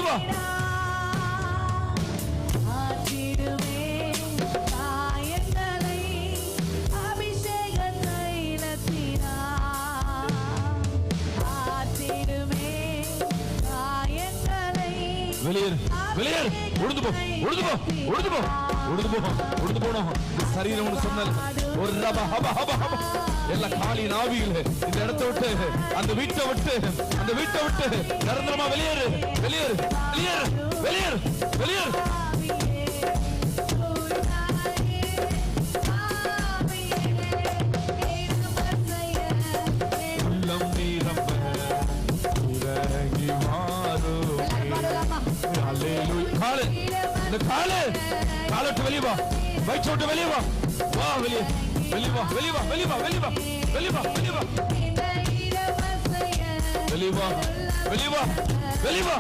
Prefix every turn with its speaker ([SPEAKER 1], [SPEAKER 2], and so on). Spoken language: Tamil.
[SPEAKER 1] வா. வெளியேறு, வெளியேறு, உழுது போ, உழுது போ, உழுது போ, உழுது போ, உழுது போனோம். சரீரம் சொன்னல் ஒரு ரப ஹப ஹப ஹப எல்லா காலின் ஆவிகளே இந்த இடத்தை விட்டு, அந்த வீட்டை விட்டு, அந்த வீட்டை விட்டு நிரந்தரமா வெளியேறு, வெளியேறு, வெளியேறு, வெளியேறு, வெளியேறு. உள்ளம் நீரம்ப இறங்கி மாறும். காலு, இந்த காலு, காலட்டு வெளியே வா, பைக் விட்டு வெளியே வா, வா வெளியே, வெளியே வா, வெளியே வா, வெளியே வா, வெளியே வா, வெளியே வா, வெளியே வா, வெளியே வா, வெளியே வா, வெளியே வா.